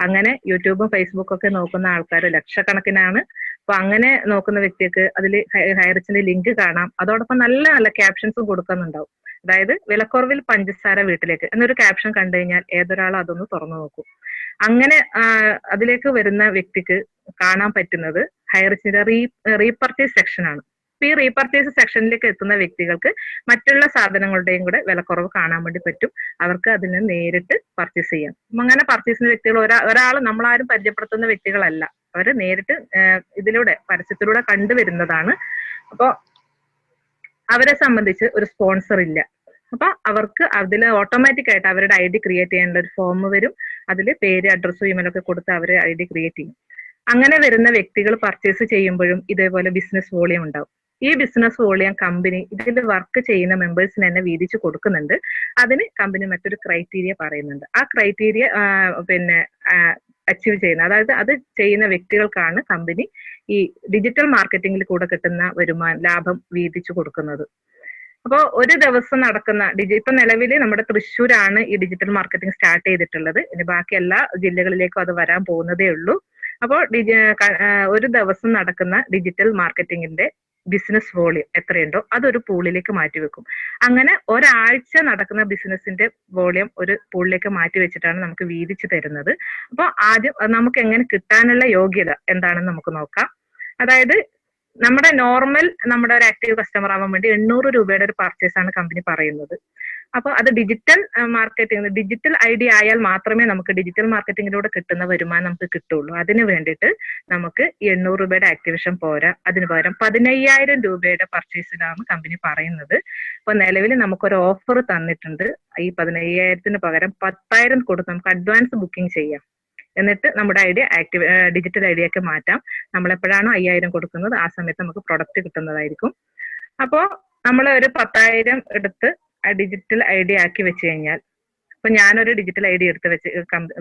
അങ്ങനെ യൂട്യൂബും ഫേസ്ബുക്കും ഒക്കെ നോക്കുന്ന ആൾക്കാർ ലക്ഷക്കണക്കിനാണ്. അപ്പൊ അങ്ങനെ നോക്കുന്ന വ്യക്തിക്ക് അതിൽ ഹൈറിച്ചിന്റെ ലിങ്ക് കാണാം. അതോടൊപ്പം നല്ല നല്ല ക്യാപ്ഷൻസും കൊടുക്കുന്നുണ്ടാവും. അതായത് വിലക്കുറവിൽ പഞ്ചസാര വീട്ടിലേക്ക് എന്നൊരു ക്യാപ്ഷൻ കണ്ടു കഴിഞ്ഞാൽ ഏതൊരാളും അതൊന്ന് തുറന്നു നോക്കും. അങ്ങനെ അതിലേക്ക് വരുന്ന വ്യക്തിക്ക് കാണാൻ പറ്റുന്നത് ഹൈറിച്ചിന്റെ റീപർച്ചേസ് സെക്ഷൻ ആണ്. ഈ റീപർച്ചേസ് സെക്ഷനിലേക്ക് എത്തുന്ന വ്യക്തികൾക്ക് മറ്റുള്ള സാധനങ്ങളുടെയും കൂടെ വിലക്കുറവ് കാണാൻ വേണ്ടി പറ്റും. അവർക്ക് അതിന് നേരിട്ട് പർച്ചേസ് ചെയ്യാം. അങ്ങനെ പർച്ചേസ് ചെയ്യുന്ന വ്യക്തികൾ ഒരാൾ നമ്മളാരും പരിചയപ്പെടുത്തുന്ന വ്യക്തികളല്ല. അവര് നേരിട്ട് ഇതിലൂടെ പരസ്യത്തിലൂടെ കണ്ടുവരുന്നതാണ്. അപ്പോ അവരെ സംബന്ധിച്ച് ഒരു സ്പോൺസർ ഇല്ല. അപ്പൊ അവർക്ക് അതിൽ ഓട്ടോമാറ്റിക് ആയിട്ട് അവരുടെ ID ക്രിയേറ്റ് ചെയ്യാനുള്ള ഒരു ഫോം വരും. അതിൽ പേര്, അഡ്രസ്സും ഇമെയിലൊക്കെ കൊടുത്ത് അവർ ID ക്രിയേറ്റ് ചെയ്യും. അങ്ങനെ വരുന്ന വ്യക്തികൾ പർച്ചേസ് ചെയ്യുമ്പോഴും ഇതേപോലെ ബിസിനസ് വോളിയം ഉണ്ടാവും. ഈ ബിസിനസ് വോളിയം കമ്പനി ഇതിൽ വർക്ക് ചെയ്യുന്ന മെമ്പേഴ്സിന് തന്നെ വീതിച്ചു കൊടുക്കുന്നുണ്ട്. അതിന് കമ്പനി മറ്റൊരു ക്രൈറ്റീരിയ പറയുന്നുണ്ട്. ആ ക്രൈറ്റീരിയ അച്ചീവ് ചെയ്യുന്ന, അതായത് അത് ചെയ്യുന്ന വ്യക്തികൾക്കാണ് കമ്പനി ഈ ഡിജിറ്റൽ മാർക്കറ്റിംഗിൽ കൂടെ കിട്ടുന്ന ലാഭം വീതിച്ചു കൊടുക്കുന്നത്. അപ്പോൾ ഒരു ദിവസം നടക്കുന്ന ഇപ്പൊ നിലവിൽ നമ്മുടെ തൃശ്ശൂരാണ് ഈ ഡിജിറ്റൽ മാർക്കറ്റിംഗ് സ്റ്റാർട്ട് ചെയ്തിട്ടുള്ളത്. ഇനി ബാക്കി എല്ലാ ജില്ലകളിലേക്കും അത് വരാൻ പോകുന്നതേ ഉള്ളൂ. അപ്പോൾ ഒരു ദിവസം നടക്കുന്ന ഡിജിറ്റൽ മാർക്കറ്റിംഗിന്റെ ബിസിനസ് വോളിയം എത്രയുണ്ടോ അതൊരു പൂളിലേക്ക് മാറ്റിവെക്കും. അങ്ങനെ ഒരാഴ്ച നടക്കുന്ന ബിസിനസിന്റെ വോളിയം ഒരു പൂളിലേക്ക് മാറ്റി വെച്ചിട്ടാണ് നമുക്ക് വീതിച്ചു തരുന്നത്. അപ്പോൾ ആദ്യം നമുക്ക് എങ്ങനെ കിട്ടാനുള്ള യോഗ്യത എന്താണെന്ന് നമുക്ക് നോക്കാം. അതായത് നമ്മുടെ ഒരു ആക്റ്റീവ് കസ്റ്റമർ ആവാൻ വേണ്ടി 800 രൂപയുടെ ഒരു പർച്ചേസ് ആണ് കമ്പനി പറയുന്നത്. അപ്പോൾ അത് ഡിജിറ്റൽ മാർക്കറ്റിംഗ്, ഡിജിറ്റൽ ID ആയാൽ മാത്രമേ നമുക്ക് ഡിജിറ്റൽ മാർക്കറ്റിംഗിലൂടെ കിട്ടുന്ന വരുമാനം നമുക്ക് കിട്ടുള്ളൂ. അതിന് വേണ്ടിയിട്ട് നമുക്ക് 800 രൂപയുടെ ആക്ടിവേഷൻ പോരാ. അതിന് പകരം 15,000 രൂപയുടെ പർച്ചേസിലാണ് കമ്പനി പറയുന്നത്. അപ്പൊ നിലവിൽ നമുക്കൊരു ഓഫർ തന്നിട്ടുണ്ട്. ഈ 15,000ത്തിന് പകരം 10,000 കൊടുത്ത് നമുക്ക് അഡ്വാൻസ് ബുക്കിംഗ് ചെയ്യാം. എന്നിട്ട് നമ്മുടെ ഡിജിറ്റൽ ID ഒക്കെ മാറ്റാം. നമ്മൾ എപ്പോഴാണോ 5,000 കൊടുക്കുന്നത് ആ സമയത്ത് നമുക്ക് പ്രൊഡക്റ്റ് കിട്ടുന്നതായിരിക്കും. അപ്പോ നമ്മൾ ഒരു 10,000 എടുത്ത് ഡിജിറ്റൽ ID ആക്കി വെച്ച് കഴിഞ്ഞാൽ, ഇപ്പൊ ഞാനൊരു ഡിജിറ്റൽ ID എടുത്ത് വെച്ച്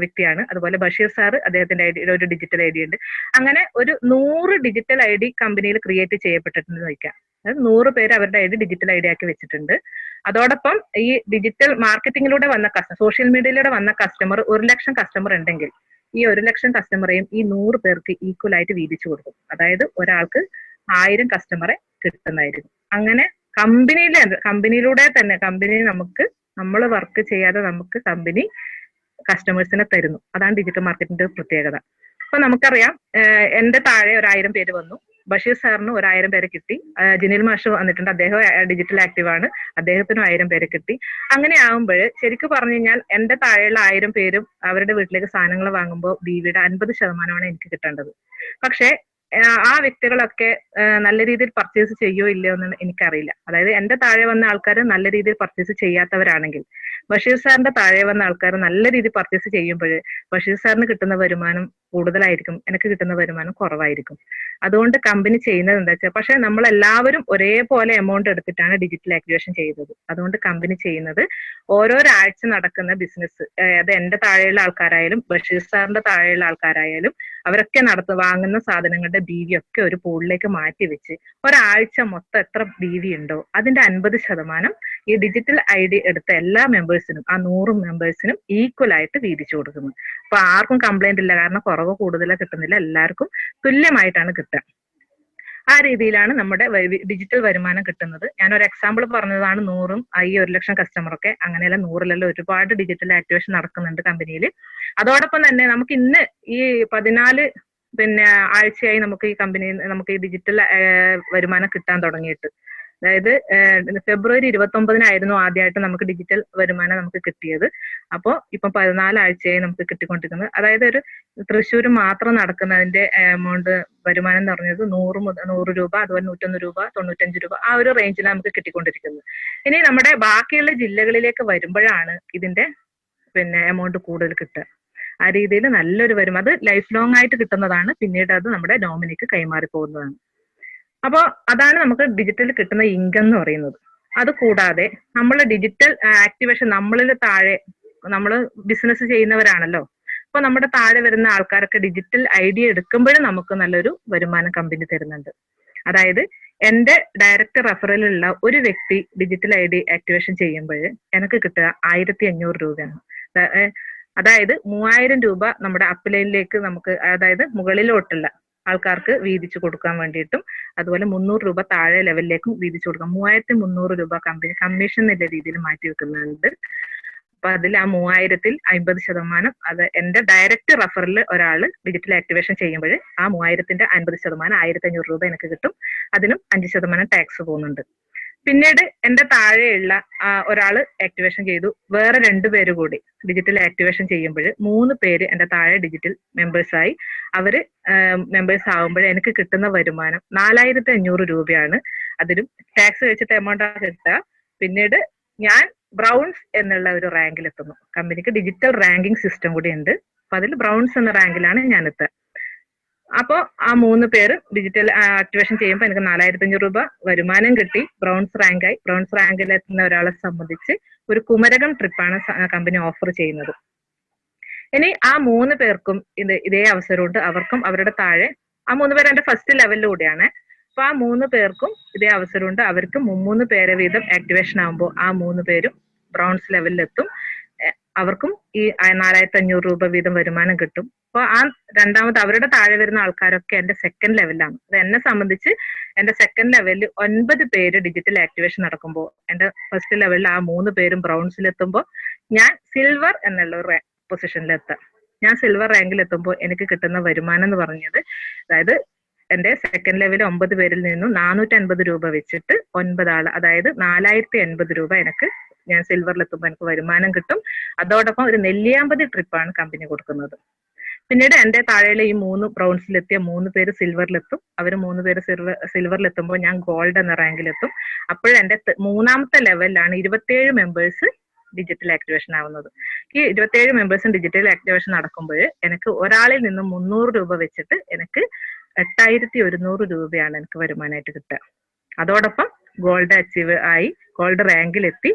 വ്യക്തിയാണ്. അതുപോലെ ബഷീർ സാറ് അദ്ദേഹത്തിന്റെ ഒരു ഡിജിറ്റൽ ID ഉണ്ട്. അങ്ങനെ ഒരു 100 ഡിജിറ്റൽ ID കമ്പനിയിൽ ക്രിയേറ്റ് ചെയ്യപ്പെട്ടിട്ടുണ്ട് വയ്ക്കാം. അതായത് 100 പേര് അവരുടെ ഡിജിറ്റൽ ID ആക്കി വെച്ചിട്ടുണ്ട്. അതോടൊപ്പം ഈ ഡിജിറ്റൽ മാർക്കറ്റിംഗിലൂടെ വന്ന സോഷ്യൽ മീഡിയയിലൂടെ വന്ന കസ്റ്റമർ 1,00,000 കസ്റ്റമർ ഉണ്ടെങ്കിൽ ഈ 1,00,000 കസ്റ്റമറെയും ഈ 100 പേർക്ക് ഈക്വൽ ആയിട്ട് വീതിച്ചു കൊടുക്കും. അതായത് ഒരാൾക്ക് 1000 കസ്റ്റമറെ കിട്ടുന്നതായിരിക്കും. അങ്ങനെ കമ്പനിയിലൂടെ തന്നെ നമ്മൾ വർക്ക് ചെയ്യാതെ നമുക്ക് കമ്പനി കസ്റ്റമേഴ്സിനെ തരുന്നു. അതാണ് ഡിജിറ്റൽ മാർക്കറ്റിന്റെ പ്രത്യേകത. അപ്പൊ നമുക്കറിയാം, എന്റെ താഴെ 1,000 പേര് വന്നു. ബഷീർ സാറിന് 1,000 പേരെ കിട്ടി. ജിനിൽ മാഷ് വന്നിട്ടുണ്ട്, അദ്ദേഹം ഡിജിറ്റൽ ആക്റ്റീവ് ആണ്, അദ്ദേഹത്തിനും 1000 പേരെ കിട്ടി. അങ്ങനെ ആകുമ്പോൾ ശരിക്കും പറഞ്ഞു കഴിഞ്ഞാൽ എന്റെ താഴെയുള്ള 1000 പേരും അവരുടെ വീട്ടിലേക്ക് സാധനങ്ങൾ വാങ്ങുമ്പോൾ BVയുടെ 50% എനിക്ക് കിട്ടേണ്ടത്. പക്ഷെ ആ വ്യക്തികളൊക്കെ നല്ല രീതിയിൽ പർച്ചേസ് ചെയ്യോ ഇല്ലയോ എന്ന് എനിക്കറിയില്ല. അതായത് എന്റെ താഴെ വന്ന ആൾക്കാർ നല്ല രീതിയിൽ പർച്ചേസ് ചെയ്യാത്തവരാണെങ്കിൽ ബഷീർ സാറിന്റെ താഴെ വന്ന ആൾക്കാർ നല്ല രീതിയിൽ പർച്ചേസ് ചെയ്യുമ്പോൾ ബഷീർ സാറിന് കിട്ടുന്ന വരുമാനം കൂടുതലായിരിക്കും, എനിക്ക് കിട്ടുന്ന വരുമാനം കുറവായിരിക്കും. അതുകൊണ്ട് കമ്പനി ചെയ്യുന്നത് എന്താ വെച്ചാൽ, പക്ഷെ നമ്മൾ എല്ലാവരും ഒരേപോലെ എമൗണ്ട് എടുത്തിട്ടാണ് ഡിജിറ്റൽ ആക്ടിവേഷൻ ചെയ്തത്. അതുകൊണ്ട് കമ്പനി ചെയ്യുന്നത് ഓരോരാഴ്ച നടക്കുന്ന ബിസിനസ്, അത് എന്റെ താഴെയുള്ള ആൾക്കാരായാലും ബഷീർ സാറിന്റെ താഴെയുള്ള ആൾക്കാരായാലും അവരൊക്കെ വാങ്ങുന്ന സാധനങ്ങളുടെ BV ഒക്കെ ഒരു പൂളിലേക്ക് മാറ്റി വെച്ച് ഒരാഴ്ച മൊത്തം എത്ര BV ഉണ്ടോ അതിന്റെ 50% ഈ ഡിജിറ്റൽ ID എടുത്ത എല്ലാ മെമ്പേഴ്സിനും, ആ 100 മെമ്പേഴ്സിനും ഈക്വൽ ആയിട്ട് വീതിച്ചു കൊടുക്കുന്നു. അപ്പൊ ആർക്കും കംപ്ലൈന്റ് ഇല്ല, കാരണം കുറവ് കൂടുതലോ കിട്ടുന്നില്ല, എല്ലാവർക്കും തുല്യമായിട്ടാണ് കിട്ടുക. ആ രീതിയിലാണ് നമ്മുടെ ഡിജിറ്റൽ വരുമാനം കിട്ടുന്നത്. ഞാനൊരു എക്സാമ്പിൾ പറഞ്ഞതാണ് 100ഉം ഈ 1,00,000 കസ്റ്റമറൊക്കെ. അങ്ങനെയല്ല, 100ലെല്ലാം ഒരുപാട് ഡിജിറ്റൽ ആക്ടിവേഷൻ നടക്കുന്നുണ്ട് കമ്പനിയിൽ. അതോടൊപ്പം തന്നെ നമുക്ക് ഇന്ന് ഈ 14 ആഴ്ചയായി നമുക്ക് ഈ ഡിജിറ്റൽ വരുമാനം കിട്ടാൻ തുടങ്ങിയിട്ട്. അതായത് ഫെബ്രുവരി 29-നായിരുന്നു ആദ്യമായിട്ട് നമുക്ക് ഡിജിറ്റൽ വരുമാനം നമുക്ക് കിട്ടിയത്. അപ്പോൾ ഇപ്പം 14 ആഴ്ചയായി നമുക്ക് കിട്ടിക്കൊണ്ടിരിക്കുന്നത്. അതായത് ഒരു തൃശ്ശൂർ മാത്രം നടക്കുന്നതിന്റെ എമൗണ്ട് വരുമാനം എന്ന് പറഞ്ഞത് 100 രൂപ, അതുപോലെ 101 രൂപ, 95 രൂപ, ആ ഒരു റേഞ്ചിലാണ് നമുക്ക് കിട്ടിക്കൊണ്ടിരിക്കുന്നത്. ഇനി നമ്മുടെ ബാക്കിയുള്ള ജില്ലകളിലേക്ക് വരുമ്പോഴാണ് ഇതിന്റെ എമൗണ്ട് കൂടുതൽ കിട്ടുക. ആ രീതിയിൽ നല്ലൊരു വരുമാനം, അത് ലൈഫ് ലോങ് ആയിട്ട് കിട്ടുന്നതാണ്. പിന്നീട് അത് നമ്മുടെ നോമിനിക്ക് കൈമാറി പോകുന്നതാണ്. അപ്പോൾ അതാണ് നമുക്ക് ഡിജിറ്റൽ കിട്ടുന്ന ഇൻകം എന്ന് പറയുന്നത്. അത് കൂടാതെ നമ്മൾ ഡിജിറ്റൽ ആക്ടിവേഷൻ, നമ്മളിൽ താഴെ നമ്മൾ ബിസിനസ് ചെയ്യുന്നവരാണല്ലോ. അപ്പൊ നമ്മുടെ താഴെ വരുന്ന ആൾക്കാരൊക്കെ ഡിജിറ്റൽ ID എടുക്കുമ്പോഴും നമുക്ക് നല്ലൊരു വരുമാനം കമ്പനി തരുന്നുണ്ട്. അതായത് എന്റെ ഡയറക്റ്റ് റെഫറലുള്ള ഒരു വ്യക്തി ഡിജിറ്റൽ ID ആക്ടിവേഷൻ ചെയ്യുമ്പോൾ എനിക്ക് കിട്ടുക 1500 രൂപയാണ്. അതായത് 3000 രൂപ നമ്മുടെ അപ്ലൈനിലേക്ക് നമുക്ക്, അതായത് മുകളിലോട്ടുള്ള ആൾക്കാർക്ക് വീതിച്ചു കൊടുക്കാൻ വേണ്ടിയിട്ടും അതുപോലെ 300 രൂപ താഴെ ലെവലിലേക്കും വീതിച്ചു കൊടുക്കാം. 3300 രൂപ കമ്പനി കമ്മീഷൻ എന്നുള്ള രീതിയിൽ മാറ്റി വെക്കുന്നുണ്ട്. അപ്പൊ അതിൽ ആ 3000-ൽ 50%, അത് എന്റെ ഡയറക്റ്റ് റെഫറിൽ ഒരാള് ഡിജിറ്റൽ ആക്ടിവേഷൻ ചെയ്യുമ്പോൾ ആ 3000-ന്റെ 50% 1500 രൂപ എനിക്ക് കിട്ടും. അതിനും 5% ടാക്സ് പോകുന്നുണ്ട്. പിന്നീട് എന്റെ താഴെയുള്ള ഒരാള് ആക്ടിവേഷൻ ചെയ്തു, വേറെ 2 പേര് കൂടി ഡിജിറ്റൽ ആക്ടിവേഷൻ ചെയ്യുമ്പോൾ 3 പേര് എന്റെ താഴെ ഡിജിറ്റൽ മെമ്പേഴ്സായി. അവര് മെമ്പേഴ്സ് ആകുമ്പോൾ എനിക്ക് കിട്ടുന്ന വരുമാനം 4500 രൂപയാണ്. അതിലും ടാക്സ് വെച്ചിട്ട് എമൗണ്ട് കിട്ടുക. പിന്നീട് ഞാൻ ബ്രൗൺസ് എന്നുള്ള ഒരു റാങ്കിൽ എത്തുന്നു. കമ്പനിക്ക് ഡിജിറ്റൽ റാങ്കിങ് സിസ്റ്റം കൂടി ഉണ്ട്. അപ്പൊ അതിൽ ബ്രൗൺസ് എന്ന റാങ്കിലാണ് ഞാൻ എത്തുക. അപ്പോ ആ 3 പേര് ഡിജിറ്റൽ ആക്ടിവേഷൻ ചെയ്യുമ്പോൾ എനിക്ക് 4500 രൂപ വരുമാനം കിട്ടി. ബ്രൗൺസ് റാങ്കായി. ബ്രൗൺസ് റാങ്കിൽ എത്തുന്ന ഒരാളെ സംബന്ധിച്ച് ഒരു കുമരകം ട്രിപ്പാണ് കമ്പനി ഓഫർ ചെയ്യുന്നത്. ഇനി ആ 3 പേർക്കും ഇതേ അവസരമുണ്ട്. അവർക്കും അവരുടെ താഴെ ആ 3 പേര് എന്റെ ഫസ്റ്റ് ലെവലിലൂടെയാണ്. അപ്പൊ ആ 3 പേർക്കും ഇതേ അവസരമുണ്ട്. അവർക്ക് 3 പേരെ വീതം ആക്ടിവേഷൻ ആകുമ്പോൾ ആ 3 പേരും ബ്രൗൺസ് ലെവലിലെത്തും. അവർക്കും ഈ 4500 രൂപ വീതം വരുമാനം കിട്ടും. അപ്പൊ ആ രണ്ടാമത് അവരുടെ താഴെ വരുന്ന ആൾക്കാരൊക്കെ എന്റെ സെക്കൻഡ് ലെവലിലാണ്. അത് എന്നെ സംബന്ധിച്ച് എന്റെ സെക്കൻഡ് ലെവലിൽ 9 പേര് ഡിജിറ്റൽ ആക്ടിവേഷൻ നടക്കുമ്പോൾ എന്റെ ഫസ്റ്റ് ലെവലിൽ ആ 3 പേരും ബ്രൗൺസിലെത്തുമ്പോൾ ഞാൻ സിൽവർ എന്നുള്ള ഒരു പൊസിഷനിലെത്താം. ഞാൻ സിൽവർ റാങ്കിൽ എത്തുമ്പോൾ എനിക്ക് കിട്ടുന്ന വരുമാനം എന്ന് പറഞ്ഞത്, അതായത് എന്റെ സെക്കൻഡ് ലെവലിൽ 9 പേരിൽ നിന്നും 450 രൂപ വെച്ചിട്ട് 9 ആള്, അതായത് 4080 രൂപ എനിക്ക് ഞാൻ സിൽവറിലെത്തുമ്പോൾ എനിക്ക് വരുമാനം കിട്ടും. അതോടൊപ്പം ഒരു നെല്ലിയാമ്പതി ട്രിപ്പാണ് കമ്പനി കൊടുക്കുന്നത്. പിന്നീട് എന്റെ താഴെയുള്ള ഈ 3 ബ്രൗൺസിലെത്തിയ 3 പേര് സിൽവറിലെത്തും. അവർ 3 പേര് സിൽവറിലെത്തുമ്പോൾ ഞാൻ ഗോൾഡ് എന്ന റാങ്കിലെത്തും. അപ്പോഴെന്റെ 3ാമത്തെ ലെവലിലാണ് 27 മെമ്പേഴ്സ് ഡിജിറ്റൽ ആക്ടിവേഷൻ ആവുന്നത്. ഈ 27 മെമ്പേഴ്സും ഡിജിറ്റൽ ആക്ടിവേഷൻ നടക്കുമ്പോൾ എനിക്ക് ഒരാളിൽ നിന്നും 300 രൂപ വെച്ചിട്ട് എനിക്ക് 8100 രൂപയാണ് എനിക്ക് വരുമാനമായിട്ട് കിട്ടുക. അതോടൊപ്പം ഗോൾഡ് അച്ചീവ് ആയി, ഗോൾഡ് റാങ്കിലെത്തി.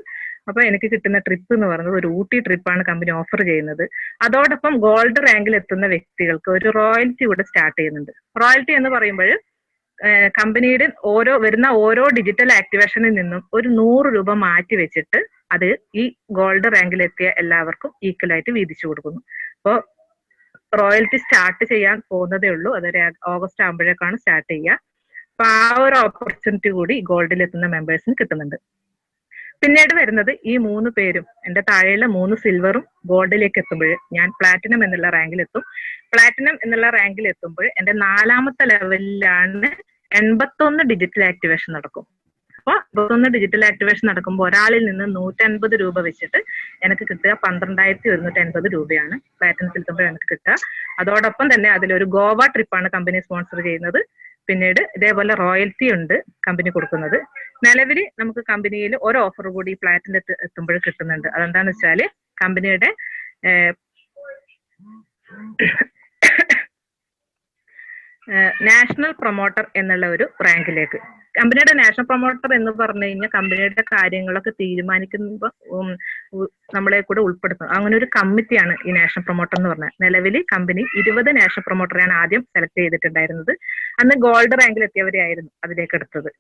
അപ്പൊ എനിക്ക് കിട്ടുന്ന ട്രിപ്പ് എന്ന് പറയുന്നത് ഒരു ഊട്ടി ട്രിപ്പാണ് കമ്പനി ഓഫർ ചെയ്യുന്നത്. അതോടൊപ്പം ഗോൾഡ് റാങ്കിൽ എത്തുന്ന വ്യക്തികൾക്ക് ഒരു റോയൽറ്റി കൂടെ സ്റ്റാർട്ട് ചെയ്യുന്നുണ്ട്. റോയൽറ്റി എന്ന് പറയുമ്പോൾ കമ്പനിയുടെ വരുന്ന ഓരോ ഡിജിറ്റൽ ആക്ടിവേഷനിൽ നിന്നും ഒരു 100 രൂപ മാറ്റി വെച്ചിട്ട് അത് ഈ ഗോൾഡ് റാങ്കിലെത്തിയ എല്ലാവർക്കും ഈക്വൽ ആയിട്ട് വീതിച്ചു കൊടുക്കുന്നു. അപ്പോൾ റോയൽറ്റി സ്റ്റാർട്ട് ചെയ്യാൻ പോകുന്നതേ ഉള്ളൂ. അതൊരു ഓഗസ്റ്റ് ആകുമ്പോഴേക്കാണ് സ്റ്റാർട്ട് ചെയ്യുക. അപ്പൊ ആ ഒരു ഓപ്പർച്യൂണിറ്റി കൂടി ഗോൾഡിൽ എത്തുന്ന മെമ്പേഴ്സിന് കിട്ടുന്നുണ്ട്. പിന്നീട് വരുന്നത് ഈ 3 പേരും എന്റെ താഴെയുള്ള 3 സിൽവറും ഗോൾഡിലേക്ക് എത്തുമ്പോൾ ഞാൻ പ്ലാറ്റിനം എന്നുള്ള റാങ്കിൽ എത്തും. പ്ലാറ്റിനം എന്നുള്ള റാങ്കിൽ എത്തുമ്പോൾ എന്റെ 4ാമത്തെ ലെവലിലാണ് 81 ഡിജിറ്റൽ ആക്ടിവേഷൻ നടക്കും. അപ്പൊ 81 ഡിജിറ്റൽ ആക്ടിവേഷൻ നടക്കുമ്പോൾ ഒരാളിൽ നിന്ന് 150 രൂപ വെച്ചിട്ട് എനിക്ക് കിട്ടുക 12150 രൂപയാണ് പ്ലാറ്റിനത്തിൽ എത്തുമ്പോൾ എനിക്ക് കിട്ടുക. അതോടൊപ്പം തന്നെ അതിലൊരു ഗോവ ട്രിപ്പാണ് കമ്പനി സ്പോൺസർ ചെയ്യുന്നത്. പിന്നീട് ഇതേപോലെ റോയൽറ്റി ഉണ്ട് കമ്പനി കൊടുക്കുന്നത്. നിലവിൽ നമുക്ക് കമ്പനിയിൽ ഒരു ഓഫർ കൂടി പ്ലാറ്റിനത്തിൽ എത്തുമ്പോൾ കിട്ടുന്നുണ്ട്. അതെന്താന്ന് വെച്ചാല് കമ്പനിയുടെ നാഷണൽ പ്രൊമോട്ടർ എന്നുള്ള ഒരു റാങ്കിലേക്ക്. കമ്പനിയുടെ നാഷണൽ പ്രൊമോട്ടർ എന്ന് പറഞ്ഞു കഴിഞ്ഞാൽ കമ്പനിയുടെ കാര്യങ്ങളൊക്കെ തീരുമാനിക്കുമ്പോൾ നമ്മളെ കൂടെ ഉൾപ്പെടുത്തുന്നത്. അങ്ങനെ ഒരു കമ്മിറ്റിയാണ് ഈ നാഷണൽ പ്രൊമോട്ടർ എന്ന് പറഞ്ഞാൽ. നിലവിൽ കമ്പനി 20 നാഷണൽ പ്രൊമോട്ടറെയാണ് ആദ്യം സെലക്ട് ചെയ്തിട്ടുണ്ടായിരുന്നത്. അന്ന് ഗോൾഡ് റാങ്കിൽ എത്തിയവരെയായിരുന്നു അതിലേക്ക് എടുത്തത്.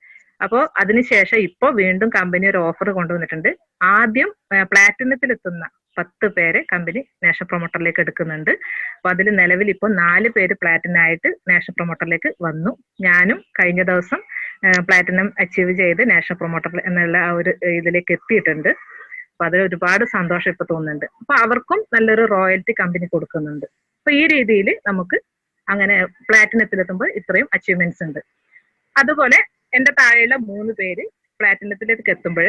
അപ്പോൾ അതിനുശേഷം ഇപ്പൊ വീണ്ടും കമ്പനി ഒരു ഓഫർ കൊണ്ടുവന്നിട്ടുണ്ട്. ആദ്യം പ്ലാറ്റിനത്തിലെത്തുന്ന 10 പേരെ കമ്പനി നാഷണൽ പ്രൊമോട്ടറിലേക്ക് എടുക്കുന്നുണ്ട്. അപ്പൊ അതിൽ നിലവിൽ ഇപ്പൊ 4 പേര് പ്ലാറ്റിനായിട്ട് നാഷണൽ പ്രൊമോട്ടറിലേക്ക് വന്നു. ഞാനും കഴിഞ്ഞ ദിവസം പ്ലാറ്റിനം അച്ചീവ് ചെയ്ത് നാഷണൽ പ്രൊമോട്ടർ എന്നുള്ള ആ ഒരു ഇതിലേക്ക് എത്തിയിട്ടുണ്ട്. അപ്പൊ അത് ഒരുപാട് സന്തോഷം ഇപ്പൊ തോന്നുന്നുണ്ട്. അപ്പൊ അവർക്കും നല്ലൊരു റോയൽറ്റി കമ്പനി കൊടുക്കുന്നുണ്ട്. അപ്പൊ ഈ രീതിയിൽ നമുക്ക് അങ്ങനെ പ്ലാറ്റിനത്തിലെത്തുമ്പോൾ ഇത്രയും അച്ചീവ്മെന്റ്സ് ഉണ്ട്. അതുപോലെ എന്റെ താഴെയുള്ള 3 പേര് പ്ലാറ്റിനത്തിലേക്ക് എത്തുമ്പോൾ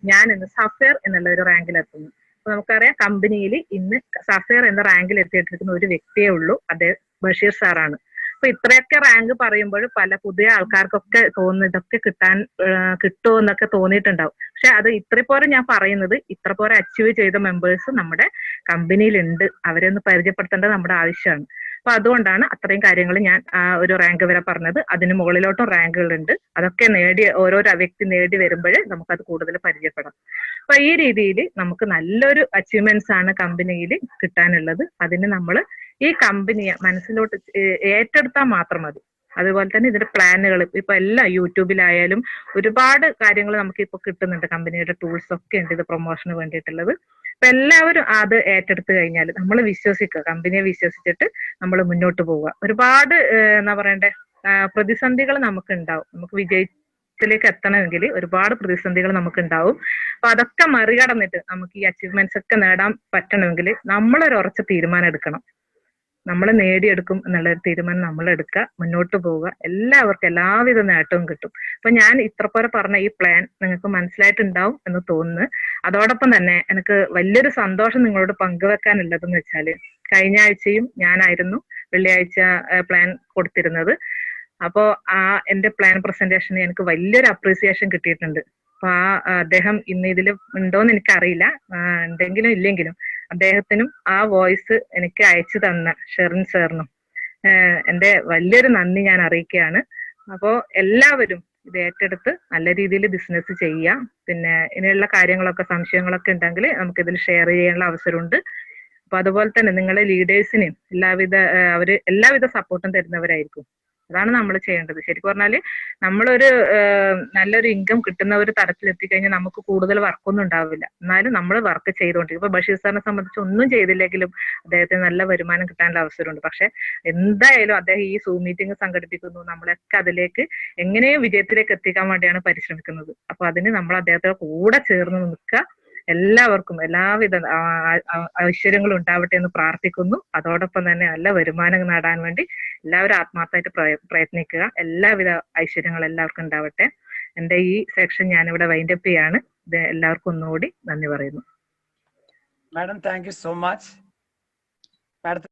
ഞാൻ ഇന്ന് സഫയർ എന്നുള്ള ഒരു റാങ്കിൽ എത്തുന്നു. അപ്പൊ നമുക്കറിയാം കമ്പനിയിൽ ഇന്ന് സഫയർ എന്ന റാങ്കിൽ എത്തിയിട്ടിരിക്കുന്ന ഒരു വ്യക്തിയേ ഉള്ളൂ, അതേ ബഷീർ സാറാണ്. അപ്പൊ ഇത്രയൊക്കെ റാങ്ക് പറയുമ്പോൾ പല പുതിയ ആൾക്കാർക്കൊക്കെ തോന്നുന്നു ഇതൊക്കെ കിട്ടുമോ എന്നൊക്കെ തോന്നിയിട്ടുണ്ടാവും. പക്ഷെ അത് ഇത്ര പോലെ ഞാൻ പറയുന്നത് ഇത്ര പോലെ അച്ചീവ് ചെയ്ത മെമ്പേഴ്സ് നമ്മുടെ കമ്പനിയിലുണ്ട്. അവരെ ഒന്ന് പരിചയപ്പെടുത്തേണ്ടത് നമ്മുടെ ആവശ്യമാണ്. അപ്പൊ അതുകൊണ്ടാണ് അത്രയും കാര്യങ്ങൾ ഞാൻ ഒരു റാങ്ക് വരെ പറഞ്ഞത്. അതിന് മുകളിലോട്ടും റാങ്കുകളുണ്ട്. അതൊക്കെ ഓരോ വ്യക്തി നേടി വരുമ്പോൾ നമുക്കത് കൂടുതൽ പരിചയപ്പെടാം. അപ്പൊ ഈ രീതിയിൽ നമുക്ക് നല്ലൊരു അച്ചീവ്മെന്റ്സ് ആണ് കമ്പനിയിൽ കിട്ടാനുള്ളത്. അതിന് നമ്മൾ ഈ കമ്പനിയെ മനസ്സിലോട്ട് ഏറ്റെടുത്താൽ മാത്രം മതി. അതുപോലെ തന്നെ ഇതിന്റെ പ്ലാനുകൾ ഇപ്പൊ എല്ലാം യൂട്യൂബിലായാലും ഒരുപാട് കാര്യങ്ങൾ നമുക്ക് ഇപ്പൊ കിട്ടുന്നുണ്ട്. കമ്പനിയുടെ ടൂൾസ് ഒക്കെ ഉണ്ട് ഇത് പ്രൊമോഷന് വേണ്ടിയിട്ടുള്ളത്. അപ്പൊ എല്ലാവരും അത് ഏറ്റെടുത്ത് കഴിഞ്ഞാൽ നമ്മൾ വിശ്വസിക്കുക, കമ്പനിയെ വിശ്വസിച്ചിട്ട് നമ്മൾ മുന്നോട്ട് പോവുക. ഒരുപാട് എന്താ പറയണ്ടേ പ്രതിസന്ധികൾ നമുക്ക് ഉണ്ടാവും. നമുക്ക് വിജയത്തിലേക്ക് എത്തണമെങ്കിൽ ഒരുപാട് പ്രതിസന്ധികൾ നമുക്ക് ഉണ്ടാവും. അപ്പൊ അതൊക്കെ മറികടന്നിട്ട് നമുക്ക് ഈ അച്ചീവ്മെന്റ്സ് ഒക്കെ നേടാൻ പറ്റണമെങ്കിൽ നമ്മളൊരു ഉറച്ച തീരുമാനം എടുക്കണം. നമ്മൾ നേടിയെടുക്കും എന്നുള്ള ഒരു തീരുമാനം നമ്മൾ എടുക്കുക, മുന്നോട്ട് പോവുക. എല്ലാവർക്കും എല്ലാവിധ നേട്ടവും കിട്ടും. അപ്പൊ ഞാൻ ഇത്രപോലെ പറഞ്ഞ ഈ പ്ലാൻ നിങ്ങൾക്ക് മനസ്സിലായിട്ടുണ്ടാവും എന്ന് തോന്നുന്നു. അതോടൊപ്പം തന്നെ എനിക്ക് വലിയൊരു സന്തോഷം നിങ്ങളോട് പങ്കുവെക്കാനുള്ളതെന്ന് വെച്ചാല്, കഴിഞ്ഞ ആഴ്ചയും ഞാനായിരുന്നു വെള്ളിയാഴ്ച പ്ലാൻ കൊടുത്തിരുന്നത്. അപ്പോ എന്റെ പ്ലാൻ പ്രസന്റേഷന് എനിക്ക് വലിയൊരു അപ്രീസിയേഷൻ കിട്ടിയിട്ടുണ്ട്. അപ്പൊ അദ്ദേഹം ഇന്ന് ഇതിൽ ഉണ്ടോന്ന് എനിക്കറിയില്ല, ഉണ്ടെങ്കിലും ഇല്ലെങ്കിലും അദ്ദേഹത്തിനും ആ വോയിസ് എനിക്ക് അയച്ചു തന്ന ഷെറിൻ സാറിനും എന്റെ വലിയൊരു നന്ദി ഞാൻ അറിയിക്കുകയാണ്. അപ്പോ എല്ലാവരും ഇത് ഏറ്റെടുത്ത് നല്ല രീതിയിൽ ബിസിനസ് ചെയ്യാം. പിന്നെ ഇനിയുള്ള കാര്യങ്ങളൊക്കെ സംശയങ്ങളൊക്കെ ഉണ്ടെങ്കിൽ നമുക്ക് ഇതിൽ ഷെയർ ചെയ്യാനുള്ള അവസരമുണ്ട്. അപ്പൊ അതുപോലെ തന്നെ നിങ്ങളെ ലീഡേഴ്സിനെയും അവര് എല്ലാവിധ സപ്പോർട്ടും തരുന്നവരായിരിക്കും. അതാണ് നമ്മൾ ചെയ്യേണ്ടത്. ശരിക്കും പറഞ്ഞാല് നമ്മളൊരു നല്ലൊരു ഇൻകം കിട്ടുന്ന ഒരു തരത്തിൽ എത്തിക്കഴിഞ്ഞാൽ നമുക്ക് കൂടുതൽ വർക്കൊന്നും ഉണ്ടാവില്ല. എന്നാലും നമ്മൾ വർക്ക് ചെയ്തുകൊണ്ടിരിക്കും. ഇപ്പൊ ബഷീർ സാറിനെ സംബന്ധിച്ച് ഒന്നും ചെയ്തില്ലെങ്കിലും അദ്ദേഹത്തിന് നല്ല വരുമാനം കിട്ടാനുള്ള അവസരമുണ്ട്. പക്ഷെ എന്തായാലും അദ്ദേഹം ഈ സൂം മീറ്റിംഗ് സംഘടിപ്പിക്കുന്നു, നമ്മളൊക്കെ അതിലേക്ക് എങ്ങനെയും വിജയത്തിലേക്ക് എത്തിക്കാൻ വേണ്ടിയാണ് പരിശ്രമിക്കുന്നത്. അപ്പൊ അതിന് നമ്മൾ അദ്ദേഹത്തെ കൂടെ ചേർന്ന് നിൽക്കുക. എല്ലാവർക്കും എല്ലാവിധ ഐശ്വര്യങ്ങളും ഉണ്ടാവട്ടെ എന്ന് പ്രാർത്ഥിക്കുന്നു. അതോടൊപ്പം തന്നെ നല്ല വരുമാനം നേടാൻ വേണ്ടി എല്ലാവരും ആത്മാർത്ഥമായിട്ട് പ്രയത്നിക്കുക. എല്ലാവിധ ഐശ്വര്യങ്ങളും എല്ലാവർക്കും ഉണ്ടാവട്ടെ. എന്റെ ഈ സെക്ഷൻ ഞാനിവിടെ വൈൻഡപ്പ് ചെയ്യാണ്. ഇത് എല്ലാവർക്കും ഒന്നുകൂടി നന്ദി പറയുന്നു. Madam, thank you so much. Madam